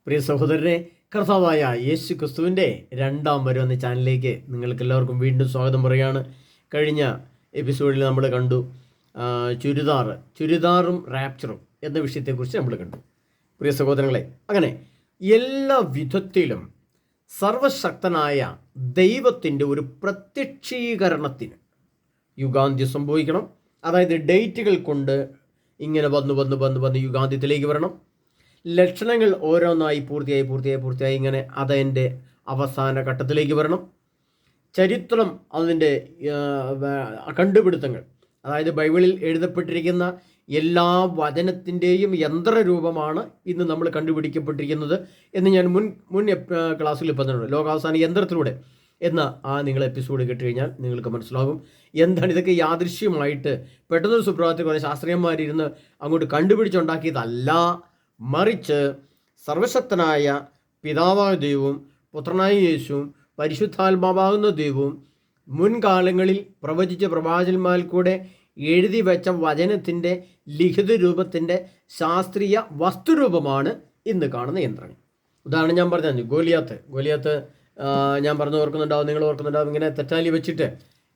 പ്രിയ സഹോദരനെ, കർത്താവായ യേശു ക്രിസ്തുവിൻ്റെ രണ്ടാം വരവ് എന്ന ചാനലിലേക്ക് നിങ്ങൾക്ക് എല്ലാവർക്കും വീണ്ടും സ്വാഗതം പറയുകയാണ്. കഴിഞ്ഞ എപ്പിസോഡിൽ നമ്മൾ കണ്ടു ചുരിദാറും റാപ്ചറും എന്ന വിഷയത്തെക്കുറിച്ച് നമ്മൾ കണ്ടു. പ്രിയ സഹോദരങ്ങളെ, അങ്ങനെ എല്ലാ വിധത്തിലും സർവശക്തനായ ദൈവത്തിൻ്റെ ഒരു പ്രത്യക്ഷീകരണത്തിന് യുഗാന്ത്യം സംഭവിക്കണം. അതായത് ഡേറ്റുകൾ കൊണ്ട് ഇങ്ങനെ വന്ന് യുഗാന്ത്യത്തിലേക്ക് വരണം. ലക്ഷണങ്ങൾ ഓരോന്നായി പൂർത്തിയായി ഇങ്ങനെ അതതിൻ്റെ അവസാന ഘട്ടത്തിലേക്ക് വരണം. ചരിത്രം അതിൻ്റെ കണ്ടുപിടുത്തങ്ങൾ, അതായത് ബൈബിളിൽ എഴുതപ്പെട്ടിരിക്കുന്ന എല്ലാ വചനത്തിൻ്റെയും യന്ത്രരൂപമാണ് ഇന്ന് നമ്മൾ കണ്ടുപിടിക്കപ്പെട്ടിരിക്കുന്നത് എന്ന് ഞാൻ മുൻ ക്ലാസ്സിൽ പറഞ്ഞിട്ടുണ്ട്. ലോകാവസാന യന്ത്രത്തിലൂടെ എന്ന നിങ്ങൾ എപ്പിസോഡ് കേട്ട് കഴിഞ്ഞാൽ നിങ്ങൾക്ക് മനസ്സിലാകും എന്താണ് ഇതൊക്കെ യാദൃശ്യമായിട്ട് പെട്ടെന്നൊരു സുപ്രഭാതത്തിൽ കുറേ ശാസ്ത്രീയന്മാരിരുന്ന് അങ്ങോട്ട് കണ്ടുപിടിച്ചുണ്ടാക്കിയതല്ല, മറിച്ച് സർവശക്തനായ പിതാവായ ദൈവവും പുത്രനായ യേശുവും പരിശുദ്ധാത്മാവാകുന്ന ദൈവവും മുൻകാലങ്ങളിൽ പ്രവചിച്ച പ്രവാചകന്മാരിൽ കൂടെ എഴുതി വെച്ച വചനത്തിൻ്റെ ലിഖിത രൂപത്തിൻ്റെ ശാസ്ത്രീയ വസ്തുരൂപമാണ് ഇന്ന് കാണുന്ന യന്ത്രങ്ങൾ. ഉദാഹരണം ഞാൻ പറഞ്ഞു, ഗോലിയാത്ത് ഞാൻ പറഞ്ഞു ഓർക്കുന്നുണ്ടാവും, നിങ്ങൾ ഓർക്കുന്നുണ്ടാവും. ഇങ്ങനെ തെറ്റാലി വെച്ചിട്ട്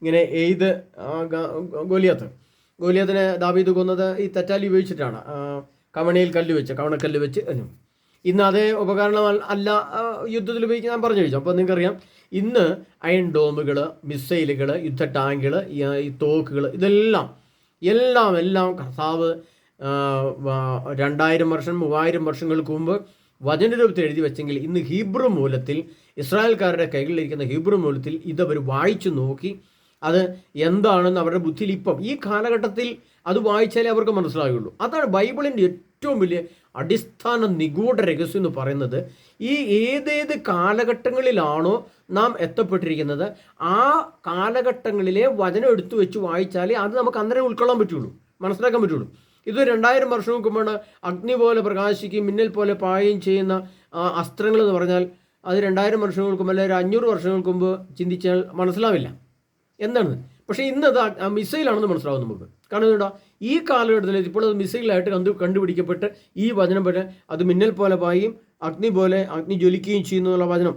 ഇങ്ങനെ ഗോലിയാത്തിനെ ദാവീദ് കൊന്നത് ഈ തെറ്റാലി ഉപയോഗിച്ചിട്ടാണ്. കവണക്കല്ല് വെച്ച് ഇന്ന് അതേ ഉപകരണം അല്ല യുദ്ധത്തിൽ ഉപയോഗിക്കാൻ ഞാൻ പറഞ്ഞു കഴിച്ചു. അപ്പോൾ നിങ്ങൾക്കറിയാം, ഇന്ന് അയൺ ഡോമുകൾ, മിസൈലുകൾ, യുദ്ധ ടാങ്കുകൾ, ഈ തോക്കുകൾ, എല്ലാം കർത്താവ് 2000 വർഷം 3000 വർഷങ്ങൾക്ക് മുമ്പ് വചനരൂപത്തിൽ എഴുതി വെച്ചെങ്കിൽ ഇന്ന് ഹീബ്രു മൂലത്തിൽ, ഇസ്രായേൽക്കാരുടെ കൈകളിലിരിക്കുന്ന ഹീബ്രു മൂലത്തിൽ ഇതവർ വായിച്ചു നോക്കി അത് എന്താണെന്ന് അവരുടെ ബുദ്ധിയിൽ ഇപ്പം ഈ കാലഘട്ടത്തിൽ അത് വായിച്ചാലേ അവർക്ക് മനസ്സിലാകുള്ളൂ. അതാണ് ബൈബിളിൻ്റെ ഏറ്റവും വലിയ അടിസ്ഥാന നിഗൂഢ രഹസ്യം എന്ന് പറയുന്നത്. ഈ ഏതേത് കാലഘട്ടങ്ങളിലാണോ നാം എത്തപ്പെട്ടിരിക്കുന്നത്, ആ കാലഘട്ടങ്ങളിലെ വചനം എടുത്തു വെച്ച് വായിച്ചാലേ അത് നമുക്ക് അന്നേരം ഉൾക്കൊള്ളാൻ പറ്റുള്ളൂ, മനസ്സിലാക്കാൻ പറ്റുള്ളൂ. ഇത് 2000 വർഷങ്ങൾക്ക് മുമ്പാണ് അഗ്നി പോലെ പ്രകാശിക്കുകയും മിന്നൽ പോലെ പായുകയും ചെയ്യുന്ന അസ്ത്രങ്ങൾ എന്ന് പറഞ്ഞാൽ അത് 2000 വർഷങ്ങൾക്ക് മുമ്പ് അല്ലെങ്കിൽ 500 വർഷങ്ങൾക്ക് മുമ്പ് ചിന്തിച്ചാൽ മനസ്സിലാവില്ല എന്താണ്. പക്ഷേ ഇന്നത് മിസൈലാണെന്ന് മനസ്സിലാവും നമുക്ക്. കാരണം എന്താ, ഈ കാലഘട്ടത്തിൽ ഇപ്പോൾ അത് മിസൈലായിട്ട് കണ്ടുപിടിക്കപ്പെട്ട് ഈ വചനം പോലെ അത് മിന്നൽ പോലെ പായും അഗ്നി ജ്വലിക്കുകയും ചെയ്യുന്നുള്ള വചനം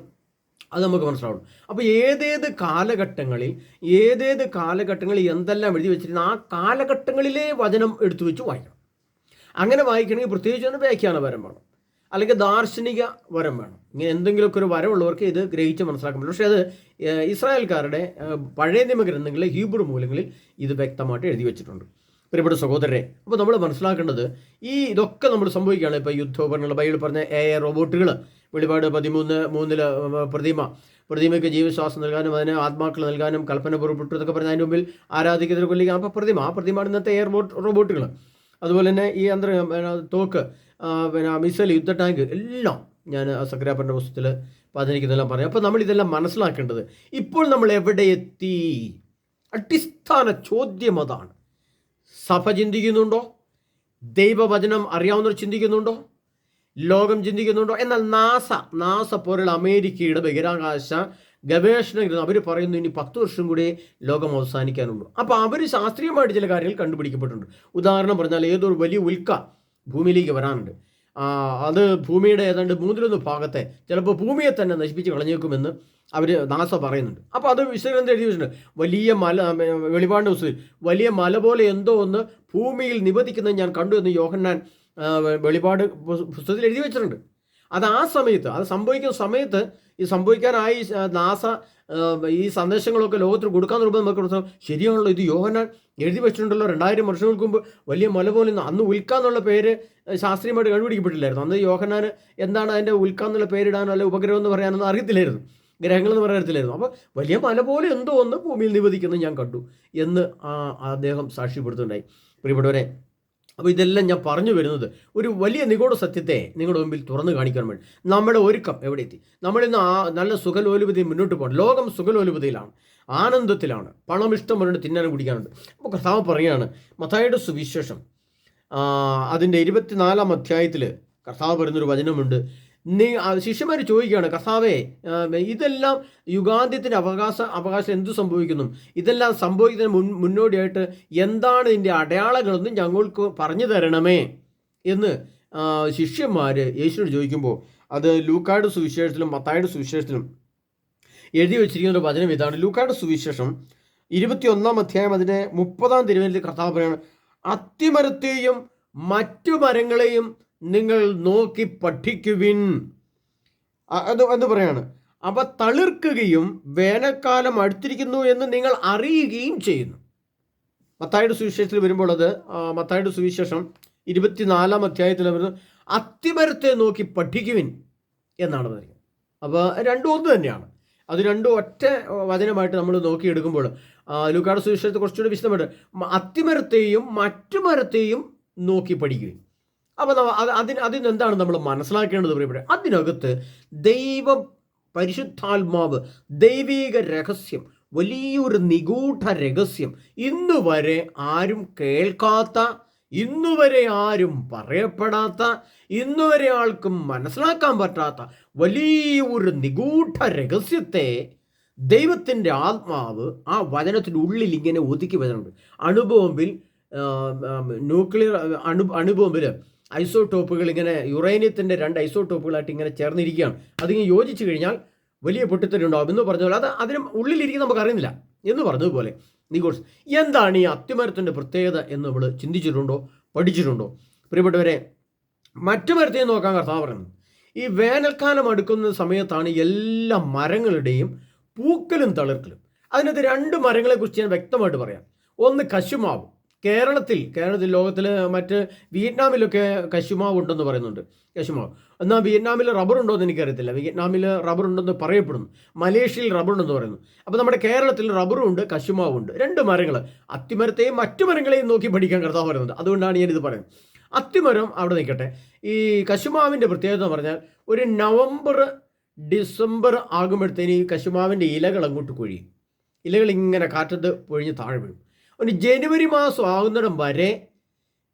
അത് നമുക്ക് മനസ്സിലാവും. അപ്പോൾ ഏതേത് കാലഘട്ടങ്ങളിൽ എന്തെല്ലാം എഴുതി വെച്ചിരുന്ന ആ കാലഘട്ടങ്ങളിലെ വചനം എടുത്തു വെച്ച് വായിക്കണം. അങ്ങനെ വായിക്കണമെങ്കിൽ പ്രത്യേകിച്ച് തന്നെ വ്യാഖ്യാന വരം വേണം, അല്ലെങ്കിൽ ദാർശനിക വരം വേണം. ഇങ്ങനെ എന്തെങ്കിലുമൊക്കെ ഒരു വരമുള്ളവർക്ക് ഇത് ഗ്രഹിച്ച് മനസ്സിലാക്കാൻ പറ്റും. പക്ഷേ അത് ഇസ്രായേൽക്കാരുടെ പഴയ നിയമഗ്രന്ഥങ്ങളിലെ ഹീബ്രു മൂലങ്ങളിൽ ഇത് വ്യക്തമായിട്ട് എഴുതി വെച്ചിട്ടുണ്ട്. പ്രിയപ്പെട്ട സഹോദരരെ, അപ്പോൾ നമ്മൾ മനസ്സിലാക്കേണ്ടത് ഇതൊക്കെ നമ്മൾ സംഭവിക്കുകയാണ്. ഇപ്പോൾ യുദ്ധോപകരണങ്ങൾ, ബൈബിൾ പറഞ്ഞ AI റോബോട്ടുകൾ, വെളിപാട് 13:3 പ്രതിമയ്ക്ക് ജീവശ്വാസം നൽകാനും അതിന് ആത്മാക്കൾ നൽകാനും കൽപ്പന പുറപ്പെട്ടു എന്നൊക്കെ പറഞ്ഞ് അതിൻ്റെ മുമ്പിൽ ആരാധിക്കുന്നതിന് കൊല്ലിക്കാൻ. അപ്പോൾ പ്രതിമ ഇന്നത്തെ റോബോട്ടുകൾ, അതുപോലെ തന്നെ ഈ തോക്ക്, മിസൈൽ, യുദ്ധ ടാങ്ക് എല്ലാം ഞാൻ സക്രിയാപ്പൻ്റെ പുസ്തകത്തിൽ പറഞ്ഞിരിക്കുന്നതെല്ലാം പറയാം. അപ്പോൾ നമ്മൾ ഇതെല്ലാം മനസ്സിലാക്കേണ്ടത് ഇപ്പോൾ നമ്മൾ എവിടെ എത്തി? അടിസ്ഥാന ചോദ്യം അതാണ്. സഭ ചിന്തിക്കുന്നുണ്ടോ? ദൈവവചനം അറിയാവുന്നവർ ചിന്തിക്കുന്നുണ്ടോ? ലോകം ചിന്തിക്കുന്നുണ്ടോ? എന്നാൽ നാസ പോലുള്ള അമേരിക്കയുടെ ബഹിരാകാശ ഗവേഷണ ഗ്രന്ഥം അവർ പറയുന്നു ഇനി 10 വർഷം കൂടി ലോകം അവസാനിക്കാനുള്ളൂ. അപ്പോൾ അവർ ശാസ്ത്രീയമായിട്ട് ചില കാര്യങ്ങൾ കണ്ടുപിടിക്കപ്പെട്ടിട്ടുണ്ട്. ഉദാഹരണം പറഞ്ഞാൽ ഏതൊരു വലിയ ഉൽക്ക ഭൂമിയിലേക്ക് വരാനുണ്ട്. അത് ഭൂമിയുടെ ഏതാണ്ട് 1/3 ഭാഗത്തെ ചിലപ്പോൾ ഭൂമിയെ തന്നെ നശിപ്പിച്ച് കളഞ്ഞേക്കുമെന്ന് നാസ പറയുന്നുണ്ട്. അപ്പോൾ അത് വിശകലനം എഴുതി വെച്ചിട്ടുണ്ട്. വലിയ മല, വെളിപാടിൻ്റെ പുസ്തകത്തിൽ വലിയ മല പോലെ എന്തോ ഒന്ന് ഭൂമിയിൽ നിവദിക്കുന്നത് ഞാൻ കണ്ടു എന്ന് യോഹന്നാൻ വെളിപാട് പുസ്തകത്തിൽ എഴുതി വെച്ചിട്ടുണ്ട്. അത് സംഭവിക്കുന്ന സമയത്ത് ഈ സംഭവിക്കാനായി നാസ ഈ സന്ദേശങ്ങളൊക്കെ ലോകത്തിൽ കൊടുക്കാൻ തുടങ്ങുമ്പോൾ നമുക്ക് ശരിയാണല്ലോ, ഇത് യോഹന്നാൻ എഴുതി വെച്ചിട്ടുണ്ടല്ലോ. 2000 വർഷങ്ങൾക്ക് മുമ്പ് വലിയ മല പോലെ അന്ന് ഉൽക്കാന്നുള്ള പേര് ശാസ്ത്രീയമായിട്ട് കണ്ടുപിടിക്കപ്പെട്ടില്ലായിരുന്നു. അന്ന് യോഹന്നാൻ എന്താണ് അതിൻ്റെ ഉൽക്കാന്നുള്ള പേരിടാനോ അല്ലെങ്കിൽ ഉപഗ്രഹം എന്ന് പറയാനൊന്നും അറിയത്തില്ലായിരുന്നു, ഗ്രഹങ്ങളെന്ന് പറയാറില്ലായിരുന്നു. അപ്പോൾ വലിയ മല പോലെ എന്തോ ഒന്ന് ഭൂമിയിൽ നിവദിക്കുന്നത് ഞാൻ കണ്ടു എന്ന് അദ്ദേഹം സാക്ഷ്യപ്പെടുത്തുന്നുണ്ടായി. പ്രിയപ്പെട്ടവരെ, അപ്പോൾ ഇതെല്ലാം ഞാൻ പറഞ്ഞു വരുന്നത് ഒരു വലിയ നിഗൂഢ സത്യത്തെ നിങ്ങളുടെ മുമ്പിൽ തുറന്നു കാണിക്കാൻ വേണ്ടി. നമ്മുടെ ഒരുക്കം എവിടെ എത്തി? നമ്മളിന്ന് നല്ല സുഖലോലുപതയിൽ മുന്നോട്ട് പോകണം. ലോകം സുഖലോലുപതയിലാണ്, ആനന്ദത്തിലാണ്, പണം ഇഷ്ടം പറഞ്ഞിട്ട് തിന്നാനും കുടിക്കാനുണ്ട്. അപ്പോൾ കർത്താവ് പറയുകയാണ്, മത്തായിയുടെ സുവിശേഷം അതിൻ്റെ 24-ാം അധ്യായത്തിൽ കർത്താവ് പറയുന്നൊരു വചനമുണ്ട്. ശിഷ്യന്മാർ ചോദിക്കുകയാണ്, കർത്താവേ, ഇതെല്ലാം യുഗാന്ത്യത്തിൻ്റെ അവകാശം എന്തു സംഭവിക്കുന്നു? ഇതെല്ലാം സംഭവിക്കുന്നതിന് മുന്നോടിയായിട്ട് എന്താണ് ഇതിൻ്റെ അടയാളങ്ങളെന്ന് ഞങ്ങൾക്ക് പറഞ്ഞു തരണമേ എന്ന് ശിഷ്യന്മാർ യേശുവിനോട് ചോദിക്കുമ്പോൾ അത് ലൂക്കായുടെ സുവിശേഷത്തിലും മത്തായിയുടെ സുവിശേഷത്തിലും എഴുതി വെച്ചിരിക്കുന്ന ഒരു വചനം ഇതാണ്. ലൂക്കായുടെ സുവിശേഷം 21 അധ്യായം അതിൻ്റെ 30 തിരുവചനത്തിൽ കർത്താവ് പറയാണ്, അത്തിമരത്തെയും മറ്റു മരങ്ങളെയും നിങ്ങൾ നോക്കി പഠിക്കുവിൻ എന്ന് പറയാണ്. അവ തളിർക്കുകയും വേനൽക്കാലം അടുത്തിരിക്കുന്നു എന്ന് നിങ്ങൾ അറിയുകയും ചെയ്യുന്നു. മത്തായിയുടെ സുവിശേഷത്തിൽ വരുമ്പോൾ അത് മത്തായിയുടെ സുവിശേഷം 24 അധ്യായത്തിൽ വരുന്നത് അത്തിമരത്തെ നോക്കി പഠിക്കുവിൻ എന്നാണ് പറയുന്നത്. അപ്പോൾ രണ്ടും ഒന്ന് തന്നെയാണ്. അത് രണ്ടും ഒറ്റ വചനമായിട്ട് നമ്മൾ നോക്കിയെടുക്കുമ്പോൾ ലൂക്കായുടെ സുവിശേഷത്തെ കുറച്ചുകൂടി വിശദമായിട്ട് അത്തിമരത്തെയും മറ്റു മരത്തെയും നോക്കി പഠിക്കുവിൻ. അപ്പോൾ അതിന് എന്താണ് നമ്മൾ മനസ്സിലാക്കേണ്ടത് പ്രിയപ്പെട്ട? അതിനകത്ത് ദൈവം പരിശുദ്ധാത്മാവ് ദൈവിക രഹസ്യം, വലിയൊരു നിഗൂഢ രഹസ്യം, ഇന്നുവരെ ആരും കേൾക്കാത്ത, ഇന്നുവരെ ആരും പറയപ്പെടാത്ത, ഇന്നുവരെ ആൾക്കും മനസ്സിലാക്കാൻ പറ്റാത്ത വലിയൊരു നിഗൂഢ രഹസ്യത്തെ ദൈവത്തിൻ്റെ ആത്മാവ് ആ വചനത്തിൻ്റെ ഉള്ളിൽ ഇങ്ങനെ ഒതുക്കി വരുന്നുണ്ട്. അണുബോംബിൽ ന്യൂക്ലിയർ അണുബോംബിൽ ഐസോടോപ്പുകൾ ഇങ്ങനെ യുറേനിയത്തിൻ്റെ 2 ഐസോടോപ്പുകളായിട്ട് ഇങ്ങനെ ചേർന്നിരിക്കുകയാണ്. അതിങ്ങനെ യോജിച്ച് കഴിഞ്ഞാൽ വലിയ പൊട്ടിത്തെറിയുണ്ടാകും എന്ന് പറഞ്ഞാൽ അത് അതിന് ഉള്ളിലിരിക്കുന്ന നമുക്ക് അറിയുന്നില്ല എന്ന് പറഞ്ഞതുപോലെ നിഗൂഢ എന്താണ് ഈ അത്തിമരത്തിൻ്റെ പ്രത്യേകത എന്ന് നമ്മൾ ചിന്തിച്ചിട്ടുണ്ടോ, പഠിച്ചിട്ടുണ്ടോ? പ്രിയപ്പെട്ടവരെ, മറ്റു മരത്തെയും നോക്കാൻ കർത്താവ് പറയുന്നത് ഈ വേനൽക്കാലം അടുക്കുന്ന സമയത്താണ് എല്ലാ മരങ്ങളുടെയും പൂക്കലും തളിർക്കലും. അതിനകത്ത് 2 മരങ്ങളെക്കുറിച്ച് ഞാൻ വ്യക്തമായിട്ട് പറയാം. ഒന്ന് കശുമാവ്. കേരളത്തിൽ ലോകത്തിൽ മറ്റ് വിയറ്റ്നാമിലൊക്കെ കശുമാവ് ഉണ്ടെന്ന് പറയുന്നുണ്ട്. കശുമാവ്. എന്നാൽ വിയറ്റ്നാമിൽ റബ്ബർ ഉണ്ടോ എന്ന് എനിക്കറിയത്തില്ല. വിയറ്റ്നാമിൽ റബ്ബർ ഉണ്ടെന്ന് പറയപ്പെടുന്നു. മലേഷ്യയിൽ റബ്ബർ ഉണ്ടെന്ന് പറയുന്നു. അപ്പോൾ നമ്മുടെ കേരളത്തിൽ റബ്ബറും ഉണ്ട്, കശുമാവുണ്ട്. 2 മരങ്ങൾ. അത്തിമരത്തെയും മറ്റു മരങ്ങളെയും നോക്കി പഠിക്കാൻ കർത്താവ് പറയുന്നത്. അതുകൊണ്ടാണ് ഞാനിത് പറയുന്നത്. അത്തിമരം അവിടെ നിൽക്കട്ടെ. ഈ കശുമാവിൻ്റെ പ്രത്യേകത എന്ന് പറഞ്ഞാൽ ഒരു നവംബർ ഡിസംബർ ആകുമ്പോഴത്തേന് ഈ കശുമാവിൻ്റെ ഇലകൾ അങ്ങോട്ട് കൊഴിയും. ഇലകൾ ഇങ്ങനെ കാറ്റത്ത് പൊഴിഞ്ഞ് താഴെ വീഴും. ഒരു ജനുവരി മാസം ആകുന്നിടം വരെ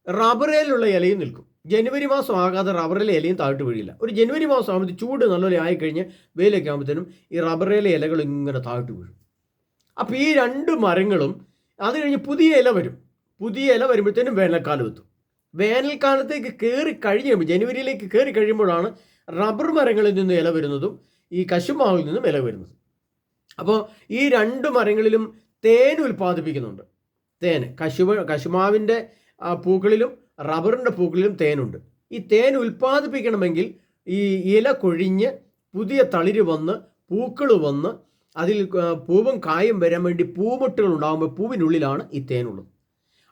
റബ്ബറിലുള്ള ഇലയും നിൽക്കും. ജനുവരി മാസം ആകാതെ റബ്ബറിലെ ഇലയും താഴ്ത്ത് വീഴില്ല. ഒരു ജനുവരി മാസം ആകുമ്പോൾ ചൂട് നല്ലപോലെ ആയിക്കഴിഞ്ഞ് വെയിലൊക്കെ ആകുമ്പോഴത്തേനും ഈ റബ്ബറിലെ ഇലകൾ ഇങ്ങനെ താഴ്ത്ത് വീഴും. അപ്പോൾ ഈ 2 മരങ്ങളും അത് കഴിഞ്ഞ് പുതിയ ഇല വരും. പുതിയ ഇല വരുമ്പോഴത്തേനും വേനൽക്കാലം എത്തും. വേനൽക്കാലത്തേക്ക് കയറി കഴിയുമ്പോൾ ജനുവരിയിലേക്ക് കയറി കഴിയുമ്പോഴാണ് റബ്ബർ മരങ്ങളിൽ നിന്ന് ഇല വരുന്നതും ഈ കശുമാവിൽ നിന്നും ഇല വരുന്നതും. അപ്പോൾ ഈ 2 മരങ്ങളിലും തേൻ ഉൽപ്പാദിപ്പിക്കുന്നുണ്ട്. തേൻ കശുമാവിൻ്റെ പൂക്കളിലും റബ്ബറിൻ്റെ പൂക്കളിലും തേനുണ്ട്. ഈ തേൻ ഉൽപ്പാദിപ്പിക്കണമെങ്കിൽ ഈ ഇല കൊഴിഞ്ഞ് പുതിയ തളിര് വന്ന് പൂക്കൾ വന്ന് അതിൽ പൂവും കായും വരാൻ വേണ്ടി പൂമൊട്ടുകൾ ഉണ്ടാകുമ്പോൾ പൂവിനുള്ളിലാണ് ഈ തേനുള്ളത്.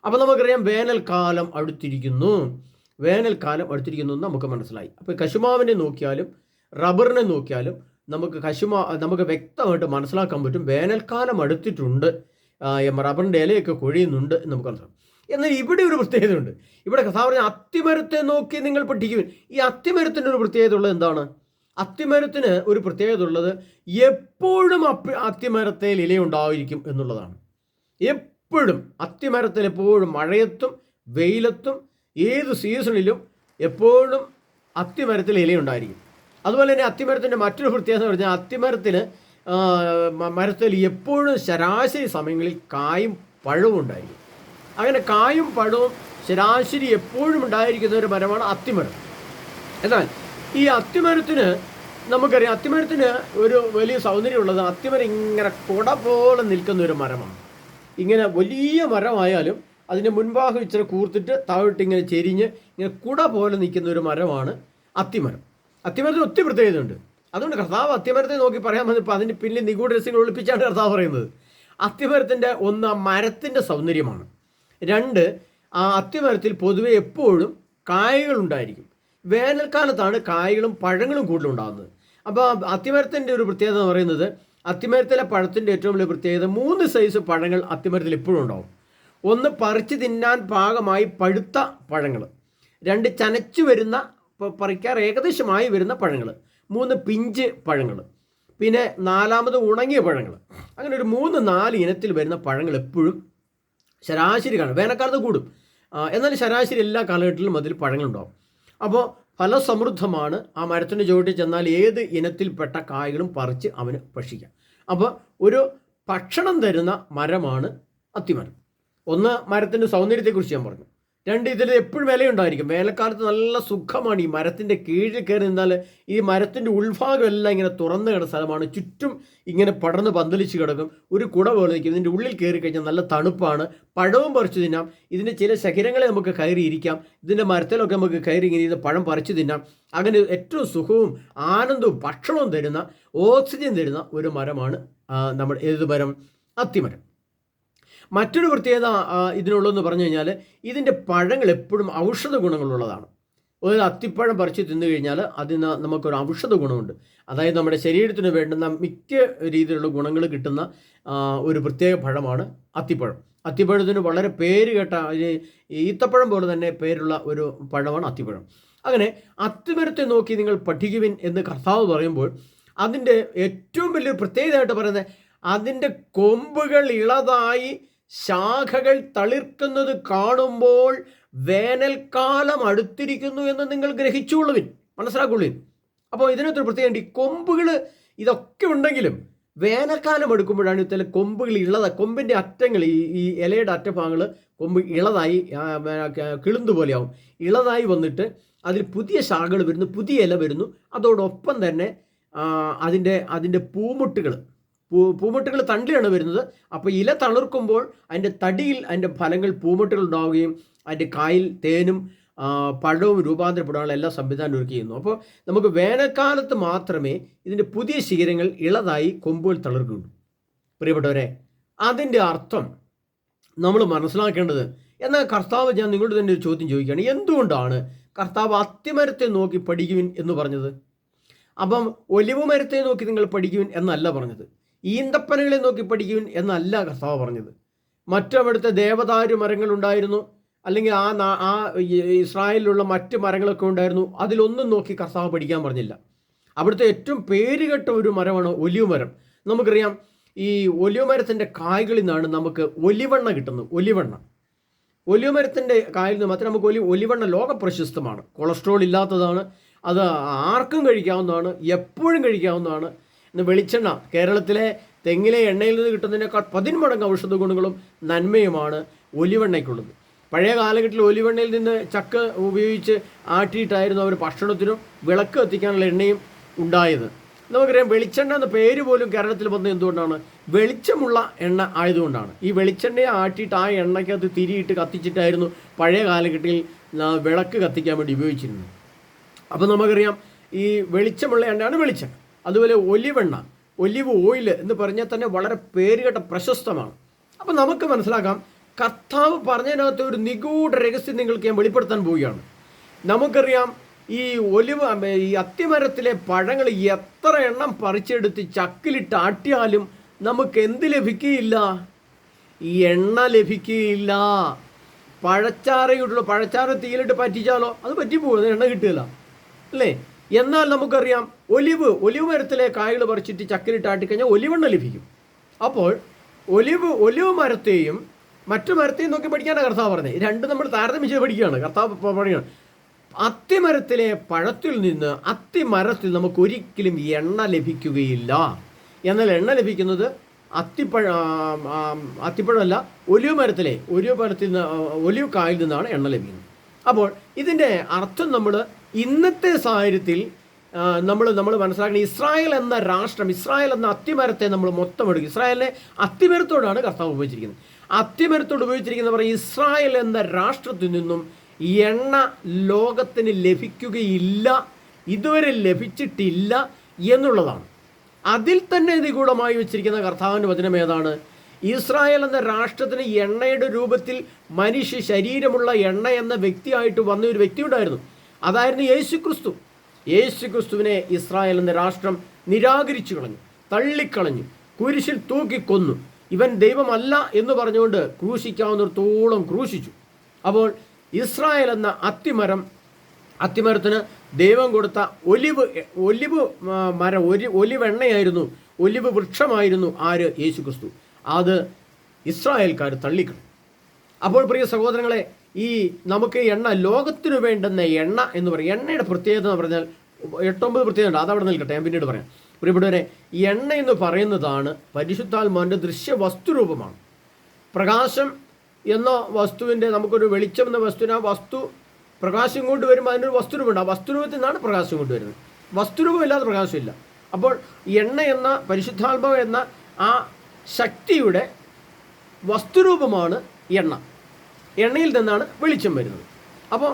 അപ്പോൾ നമുക്കറിയാം വേനൽക്കാലം അടുത്തിരിക്കുന്നു എന്ന് നമുക്ക് മനസ്സിലായി. അപ്പോൾ കശുമാവിനെ നോക്കിയാലും റബ്ബറിനെ നോക്കിയാലും നമുക്ക് വ്യക്തമായിട്ട് മനസ്സിലാക്കാൻ പറ്റും വേനൽക്കാലം അടുത്തിട്ടുണ്ട്, റബ്ബറിൻ്റെ ഇലയൊക്കെ കൊഴിയുന്നുണ്ട് എന്ന് നമുക്ക് മനസ്സിലാക്കാം. എന്നാൽ ഇവിടെ ഒരു പ്രത്യേകതയുണ്ട്. ഇവിടെ കഥാ പറഞ്ഞ അത്തിമരത്തെ നോക്കി നിങ്ങൾ പഠിക്കുവിൻ. ഈ അത്തിമരത്തിൻ്റെ ഒരു പ്രത്യേകത ഉള്ളത് എന്താണ്? അത്തിമരത്തിന് ഒരു പ്രത്യേകത ഉള്ളത് എപ്പോഴും അത്തിമരത്തിൽ ഇലയുണ്ടായിരിക്കും എന്നുള്ളതാണ്. എപ്പോഴും അത്തിമരത്തിൽ എപ്പോഴും മഴയത്തും വെയിലത്തും ഏത് സീസണിലും എപ്പോഴും അത്തിമരത്തിൽ ഇലയുണ്ടായിരിക്കും. അതുപോലെ തന്നെ അത്തിമരത്തിൻ്റെ മറ്റൊരു പ്രത്യേകത എന്ന് പറഞ്ഞാൽ അത്തിമരത്തിന് മരത്തിൽ എപ്പോഴും ശരാശരി സമയങ്ങളിൽ കായും പഴവും ഉണ്ടായിരിക്കും. അങ്ങനെ കായും പഴവും ശരാശരി എപ്പോഴും ഉണ്ടായിരിക്കുന്ന ഒരു മരമാണ് അത്തിമരം. എന്നാൽ ഈ അത്തിമരത്തിന് നമുക്കറിയാം, അത്തിമരത്തിന് ഒരു വലിയ സൗന്ദര്യമുള്ളത് അത്തിമരം ഇങ്ങനെ കുട പോലെ നിൽക്കുന്ന ഒരു മരമാണ്. ഇങ്ങനെ വലിയ മരമായാലും അതിൻ്റെ മുൻഭാഗം ഇച്ചിരി കൂർത്തിട്ട് താഴോട്ട് ഇങ്ങനെ ചെരിഞ്ഞ് ഇങ്ങനെ കുട പോലെ നിൽക്കുന്ന ഒരു മരമാണ് അത്തിമരം. അത്തിമരത്തിന് ഒത്തിരി പ്രത്യേകതയുണ്ട്. അതുകൊണ്ട് കർത്താവ് അത്തിമരത്തെ നോക്കി പറയാൻ വന്നപ്പോൾ അതിന് പിന്നിൽ നിഗൂഢ രഹസ്യങ്ങൾ ഒളിപ്പിച്ചാണ് കർത്താവ് പറയുന്നത്. അത്തിമരത്തിൻ്റെ ഒന്ന് മരത്തിൻ്റെ സൗന്ദര്യമാണ്. 2 ആ അത്തിമരത്തിൽ പൊതുവെ എപ്പോഴും കായകളുണ്ടായിരിക്കും. വേനൽക്കാലത്താണ് കായകളും പഴങ്ങളും കൂടുതലുണ്ടാകുന്നത്. അപ്പോൾ അത്തിമരത്തിൻ്റെ ഒരു പ്രത്യേകത എന്ന് പറയുന്നത് അത്തിമരത്തിലെ പഴത്തിൻ്റെ ഏറ്റവും വലിയ പ്രത്യേകത 3 സൈസ് പഴങ്ങൾ അത്തിമരത്തിൽ എപ്പോഴും ഉണ്ടാവും. ഒന്ന് പറിച്ച് തിന്നാൻ പാകമായി പഴുത്ത പഴങ്ങൾ, 2 ചനച്ചു വരുന്ന പറിക്കാർ ഏകദേശമായി വരുന്ന പഴങ്ങൾ, 3 പിഞ്ച് പഴങ്ങൾ, പിന്നെ 4 ഉണങ്ങിയ പഴങ്ങൾ. അങ്ങനെ ഒരു 3-4 ഇനത്തിൽ വരുന്ന പഴങ്ങൾ എപ്പോഴും ശരാശരി കാണും. വേനൽക്കാലത്ത് കൂടും, എന്നാൽ ശരാശരി എല്ലാ കാലഘട്ടത്തിലും അതിൽ പഴങ്ങളുണ്ടാവും. അപ്പോൾ ഫലസമൃദ്ധമാണ്. ആ മരത്തിൻ്റെ ചുവട്ടിൽ ചെന്നാൽ ഏത് ഇനത്തിൽപ്പെട്ട കായ്കളും പറിച്ച് അവന് ഭക്ഷിക്കാം. അപ്പോൾ ഒരു ഭക്ഷണം തരുന്ന മരമാണ് അത്തിമരം. ഒന്ന് മരത്തിൻ്റെ സൗന്ദര്യത്തെക്കുറിച്ച് ഞാൻ പറഞ്ഞു. ഇതിൽ എപ്പോഴും വിലയുണ്ടായിരിക്കും. വേനൽക്കാലത്ത് നല്ല സുഖമാണ്. ഈ മരത്തിൻ്റെ കീഴിൽ കയറി നിന്നാൽ ഈ മരത്തിൻ്റെ ഉൾഭാഗം എല്ലാം ഇങ്ങനെ തുറന്നു കിടന്ന സ്ഥലമാണ്. ചുറ്റും ഇങ്ങനെ പടർന്ന് പന്തലിച്ച് കിടക്കും. ഒരു കുട പോലെ നിൽക്കും. ഇതിൻ്റെ ഉള്ളിൽ കയറി കഴിഞ്ഞാൽ നല്ല തണുപ്പാണ്. പഴവും പറിച്ചു തിന്നാം. ഇതിൻ്റെ ചില ശിഖരങ്ങളെ നമുക്ക് കയറിയിരിക്കാം. ഇതിൻ്റെ മരത്തിലൊക്കെ നമുക്ക് കയറി ഇങ്ങനെ ഇത് പഴം പറിച്ചു തിന്നാം. അങ്ങനെ ഏറ്റവും സുഖവും ആനന്ദവും ഭക്ഷണവും തരുന്ന, ഓക്സിജൻ തരുന്ന ഒരു മരമാണ് നമ്മുടെ ഏത് മരം? അത്തിമരം. മറ്റൊരു പ്രത്യേകത ഇതിനുള്ളതെന്ന് പറഞ്ഞു കഴിഞ്ഞാൽ ഇതിൻ്റെ പഴങ്ങൾ എപ്പോഴും ഔഷധ ഗുണങ്ങളുള്ളതാണ്. ഒരു അത്തിപ്പഴം പറിച്ച് തിന്നു കഴിഞ്ഞാൽ അതിന് നമുക്കൊരു ഔഷധ ഗുണമുണ്ട്. അതായത് നമ്മുടെ ശരീരത്തിന് വേണ്ടുന്ന മിക്ക രീതിയിലുള്ള ഗുണങ്ങൾ കിട്ടുന്ന ഒരു പ്രത്യേക പഴമാണ് അത്തിപ്പഴം. അത്തിപ്പഴത്തിന് വളരെ പേര് കേട്ട ഈത്തപ്പഴം പോലെ തന്നെ പേരുള്ള ഒരു പഴമാണ് അത്തിപ്പഴം. അങ്ങനെ അത്തിമരത്തെ നോക്കി നിങ്ങൾ പഠിക്കുവിൻ എന്ന് കർത്താവ് പറയുമ്പോൾ അതിൻ്റെ ഏറ്റവും വലിയൊരു പ്രത്യേകതയായിട്ട് പറയുന്നത് അതിൻ്റെ കൊമ്പുകൾ ഇളതായി ശാഖകൾ തളിർക്കുന്നത് കാണുമ്പോൾ വേനൽക്കാലം അടുത്തിരിക്കുന്നു എന്ന് നിങ്ങൾ ഗ്രഹിച്ചുകൊള്ളുവിൻ, മനസ്സിലാക്കുള്ളുവിൻ. അപ്പോൾ ഇതിനകത്തൊരു പ്രത്യേകം ഈ കൊമ്പുകൾ ഇതൊക്കെ ഉണ്ടെങ്കിലും വേനൽക്കാലം എടുക്കുമ്പോഴാണ് ചില കൊമ്പുകൾ ഇളതായി, കൊമ്പിൻ്റെ അറ്റങ്ങൾ ഈ ഇലയുടെ അറ്റഭാഗങ്ങൾ കൊമ്പ് ഇളതായി കിളുന്തു പോലെയാവും. ഇളതായി വന്നിട്ട് അതിൽ പുതിയ ശാഖകൾ വരുന്നു, പുതിയ ഇല വരുന്നു. അതോടൊപ്പം തന്നെ അതിൻ്റെ പൂമുട്ടുകൾ തണ്ടിലാണ് വരുന്നത്. അപ്പോൾ ഇല തളിർക്കുമ്പോൾ അതിൻ്റെ തടിയിൽ അതിൻ്റെ ഫലങ്ങൾ പൂമുട്ടുകൾ ഉണ്ടാവുകയും അതിൻ്റെ കായിൽ തേനും പഴവും രൂപാന്തരപ്പെടാനുള്ള എല്ലാ സംവിധാനം ഒരുക്കി ചെയ്യുന്നു. അപ്പോൾ നമുക്ക് വേനൽക്കാലത്ത് മാത്രമേ ഇതിൻ്റെ പുതിയ ശിഖരങ്ങൾ ഇളതായി കൊമ്പുകൾ തളിർക്കുകയുള്ളൂ. പ്രിയപ്പെട്ടവരെ, അതിൻ്റെ അർത്ഥം നമ്മൾ മനസ്സിലാക്കേണ്ടത്. എന്നാൽ കർത്താവ്, ഞാൻ നിങ്ങളോട് തന്നെ ഒരു ചോദ്യം ചോദിക്കുകയാണ്, എന്തുകൊണ്ടാണ് കർത്താവ് അത്തിമരത്തെ നോക്കി പഠിക്കുവിൻ എന്ന് പറഞ്ഞത്? അപ്പം ഒലിവ് മരത്തെ നോക്കി നിങ്ങൾ പഠിക്കുവിൻ എന്നല്ല പറഞ്ഞത്. ഈന്തപ്പനകളെ നോക്കി പഠിക്കുവിൻ എന്നല്ല കർത്താവ് പറഞ്ഞത്. മറ്റവിടുത്തെ ദേവദാരു മരങ്ങളുണ്ടായിരുന്നു, അല്ലെങ്കിൽ ആ ഇസ്രായേലിലുള്ള മറ്റ് മരങ്ങളൊക്കെ ഉണ്ടായിരുന്നു. അതിലൊന്നും നോക്കി കർത്താവ് പഠിക്കാൻ പറഞ്ഞില്ല. അവിടുത്തെ ഏറ്റവും പേരുകെട്ട ഒരു മരമാണ് ഒലിവ് മരം. നമുക്കറിയാം, ഈ ഒലിവ് മരത്തിൻ്റെ കായ്കളിൽ നിന്നാണ് നമുക്ക് ഒലിവെണ്ണ കിട്ടുന്നത്. ഒലിവ് മരത്തിൻ്റെ കായിൽ നിന്ന് മാത്രമേ നമുക്ക് ഒലിവെണ്ണ ലോകപ്രശസ്തമാണ്. കൊളസ്ട്രോൾ ഇല്ലാത്തതാണ്, അത് ആർക്കും കഴിക്കാവുന്നതാണ്, എപ്പോഴും കഴിക്കാവുന്നതാണ്. ഇന്ന് വെളിച്ചെണ്ണ കേരളത്തിലെ തെങ്ങിലെ എണ്ണയിൽ നിന്ന് കിട്ടുന്നതിനേക്കാൾ 10 മടങ്ങ് ഔഷധ ഗുണങ്ങളും നന്മയുമാണ് ഒലിവെണ്ണയ്ക്കുള്ളത്. പഴയ കാലഘട്ടത്തിൽ ഒലിവെണ്ണയിൽ നിന്ന് ചക്ക ഉപയോഗിച്ച് ആട്ടിയിട്ടായിരുന്നു അവർ ഭക്ഷണത്തിനും വിളക്ക് കത്തിക്കാനുള്ള എണ്ണയും ഉണ്ടായത്. നമുക്കറിയാം, വെളിച്ചെണ്ണ എന്ന പേര് പോലും കേരളത്തിൽ വന്നത് എന്തുകൊണ്ടാണ്? വെളിച്ചമുള്ള എണ്ണ ആയതുകൊണ്ടാണ്. ഈ വെളിച്ചെണ്ണയെ ആട്ടിയിട്ട് ആ എണ്ണയ്ക്കകത്ത് തിരിയിട്ട് കത്തിച്ചിട്ടായിരുന്നു പഴയ കാലഘട്ടത്തിൽ വിളക്ക് കത്തിക്കാൻ വേണ്ടി ഉപയോഗിച്ചിരുന്നത്. അപ്പോൾ നമുക്കറിയാം, ഈ വെളിച്ചമുള്ള എണ്ണയാണ് വെളിച്ചെണ്ണ. അതുപോലെ ഒലിവെണ്ണ, ഒലിവ് ഓയിൽ എന്ന് പറഞ്ഞാൽ തന്നെ വളരെ പേരുകേട്ട പ്രശസ്തമാണ്. അപ്പം നമുക്ക് മനസ്സിലാക്കാം, കർത്താവ് പറഞ്ഞതിനകത്ത് ഒരു നിഗൂഢ രഹസ്യം നിങ്ങൾക്ക് ഞാൻ വെളിപ്പെടുത്താൻ പോവുകയാണ്. നമുക്കറിയാം, ഈ അത്തിമരത്തിലെ പഴങ്ങൾ എത്ര എണ്ണം പറിച്ചെടുത്ത് ചക്കിലിട്ട് ആട്ടിയാലും നമുക്ക് എന്ത് ലഭിക്കുകയില്ല? ഈ എണ്ണ ലഭിക്കുകയില്ല. പഴച്ചാറ് തീയിലിട്ട് പറ്റിച്ചാലോ അത് പറ്റിപ്പോകും, എണ്ണ കിട്ടുകയില്ല, അല്ലേ? എന്നാൽ നമുക്കറിയാം, ഒലിവ് മരത്തിലെ കായകൾ പറിച്ചിട്ട് ചക്കിലിട്ട് ആട്ടിക്കഴിഞ്ഞാൽ ഒലിവെണ്ണ ലഭിക്കും. അപ്പോൾ ഒലിവ് മരത്തെയും മറ്റു മരത്തെയും നോക്കി പഠിക്കാനാണ് കർത്താവ് പറഞ്ഞത്. രണ്ടും നമ്മൾ താരതമ്യം ചെയ്ത് പഠിക്കുകയാണ്. കർത്താവ് പറയുകയാണ്, അത്തിമരത്തിലെ പഴത്തിൽ നിന്ന് അത്തിമരത്തിൽ നമുക്ക് ഒരിക്കലും എണ്ണ ലഭിക്കുകയില്ല. എന്നാൽ എണ്ണ ലഭിക്കുന്നത് അത്തിപ്പഴമല്ല, ഒലിവ് മരത്തിൽ നിന്ന് ഒലിവ് കായിൽ നിന്നാണ് എണ്ണ ലഭിക്കുന്നത്. അപ്പോൾ ഇതിൻ്റെ അർത്ഥം നമ്മൾ ഇന്നത്തെ സാഹചര്യത്തിൽ നമ്മൾ മനസ്സിലാക്കണം. ഇസ്രായേൽ എന്ന രാഷ്ട്രം, ഇസ്രായേൽ എന്ന അത്തിമരത്തെ നമ്മൾ മൊത്തം എടുക്കും. ഇസ്രായേലിനെ അത്തിമരത്തോടാണ് കർത്താവ് ഉപയോഗിച്ചിരിക്കുന്നത്. അത്തിമരത്തോട് ഉപയോഗിച്ചിരിക്കുന്ന പറയും, ഇസ്രായേൽ എന്ന രാഷ്ട്രത്തിൽ നിന്നും എണ്ണ ലോകത്തിന് ലഭിക്കുകയില്ല, ഇതുവരെ ലഭിച്ചിട്ടില്ല എന്നുള്ളതാണ്. അതിൽ തന്നെ നിഗൂഢമായി വെച്ചിരിക്കുന്ന കർത്താവിൻ്റെ വചനം ഏതാണ്? ഇസ്രായേൽ എന്ന രാഷ്ട്രത്തിന് എണ്ണയുടെ രൂപത്തിൽ മനുഷ്യ ശരീരമുള്ള എണ്ണ എന്ന വ്യക്തിയായിട്ട് വന്ന ഒരു വ്യക്തി ഉണ്ടായിരുന്നു. അതായിരുന്നു യേശുക്രിസ്തു. യേശുക്രിസ്തുവിനെ ഇസ്രായേൽ എന്ന രാഷ്ട്രം നിരാകരിച്ചു കളഞ്ഞു, തള്ളിക്കളഞ്ഞു, കുരിശിൽ തൂക്കിക്കൊന്നു. ഇവൻ ദൈവമല്ല എന്ന് പറഞ്ഞുകൊണ്ട് ക്രൂശിക്കാവുന്നിടത്തോളം ക്രൂശിച്ചു. അപ്പോൾ ഇസ്രായേൽ എന്ന അത്തിമരത്തിന് ദൈവം കൊടുത്ത ഒലിവെണ്ണയായിരുന്നു, ഒലിവ് വൃക്ഷമായിരുന്നു ആര്? യേശുക്രിസ്തു. അത് ഇസ്രായേൽക്കാർ തള്ളിക്കളഞ്ഞു. അപ്പോൾ പ്രിയ സഹോദരങ്ങളെ, ഈ നമുക്ക് എണ്ണ, ലോകത്തിന് വേണ്ടുന്ന എണ്ണ എന്ന് പറയും. എണ്ണയുടെ പ്രത്യേകത എന്ന് പറഞ്ഞാൽ 8-9 പ്രത്യേകത ഉണ്ട്, അതവിടെ നിൽക്കട്ടെ, ഞാൻ പിന്നീട് പറയാം. പ്രിയപ്പെട്ടവരെ, എണ്ണ എന്ന് പറയുന്നതാണ് പരിശുദ്ധാത്മാവിൻ്റെ ദൃശ്യ വസ്തുരൂപമാണ്. പ്രകാശം എന്ന വസ്തുവിൻ്റെ, നമുക്കൊരു വെളിച്ചം എന്ന വസ്തുവിന് ആ വസ്തു പ്രകാശം കൊണ്ട് വരുമ്പോൾ അതിനൊരു വസ്തുരൂപമുണ്ട്. ആ വസ്തുരൂപത്തിൽ നിന്നാണ് പ്രകാശം കൊണ്ടുവരുന്നത്. വസ്തുരൂപമില്ലാതെ പ്രകാശമില്ല. അപ്പോൾ എണ്ണ എന്ന പരിശുദ്ധാത്മാവ് എന്ന ആ ശക്തിയുടെ വസ്തുരൂപമാണ് എണ്ണ. എണ്ണയിൽ നിന്നാണ് വെളിച്ചം വരുന്നത്. അപ്പോൾ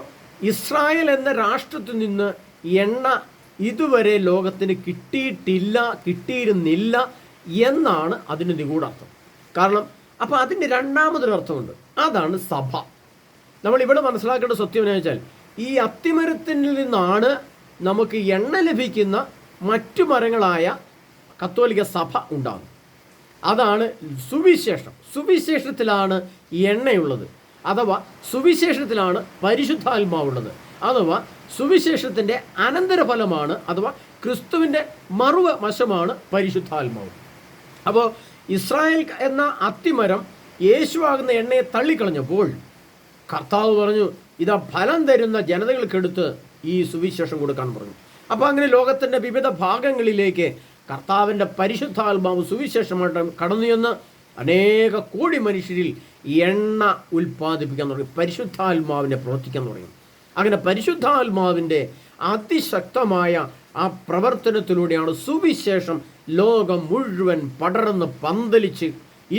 ഇസ്രായേൽ എന്ന രാഷ്ട്രത്തിൽ നിന്ന് എണ്ണ ഇതുവരെ ലോകത്തിന് കിട്ടിയിരുന്നില്ല എന്നാണ് അതിന് നിഗൂഢാർത്ഥം. കാരണം അപ്പോൾ അതിൻ്റെ രണ്ടാമതൊരർത്ഥമുണ്ട്, അതാണ് സഭ. നമ്മളിവിടെ മനസ്സിലാക്കേണ്ട സത്യം എന്ന് വെച്ചാൽ, ഈ അത്തിമരത്തിൽ നിന്നാണ് നമുക്ക് എണ്ണ ലഭിക്കുന്ന മറ്റു മരങ്ങളായ കത്തോലിക്ക സഭ ഉണ്ടാകുന്നത്. അതാണ് സുവിശേഷം. സുവിശേഷത്തിലാണ് എണ്ണയുള്ളത്, അഥവാ സുവിശേഷത്തിലാണ് പരിശുദ്ധാത്മാവുള്ളത്, അഥവാ സുവിശേഷത്തിൻ്റെ അനന്തരഫലമാണ്, അഥവാ ക്രിസ്തുവിൻ്റെ വശമാണ് പരിശുദ്ധാത്മാവ്. അപ്പോൾ ഇസ്രായേൽ എന്ന അത്തിമരം യേശുവാകുന്ന എണ്ണയെ തള്ളിക്കളഞ്ഞപ്പോൾ കർത്താവ് പറഞ്ഞു, ഇതാ ഫലം തരുന്ന ജനതകൾക്കെടുത്ത് ഈ സുവിശേഷം കൊടുക്കാൻ പറഞ്ഞു. അപ്പോൾ അങ്ങനെ ലോകത്തിൻ്റെ വിവിധ ഭാഗങ്ങളിലേക്ക് കർത്താവിൻ്റെ പരിശുദ്ധാത്മാവ് സുവിശേഷമായിട്ട് കടന്നു ചെന്ന് അനേക കോടി മനുഷ്യരിൽ എണ്ണ ഉൽപ്പാദിപ്പിക്കാൻ തുടങ്ങി, പരിശുദ്ധാത്മാവിനെ പ്രവർത്തിക്കാൻ തുടങ്ങി. അങ്ങനെ പരിശുദ്ധാത്മാവിൻ്റെ അതിശക്തമായ ആ പ്രവർത്തനത്തിലൂടെയാണ് സുവിശേഷം ലോകം മുഴുവൻ പടർന്ന് പന്തലിച്ച്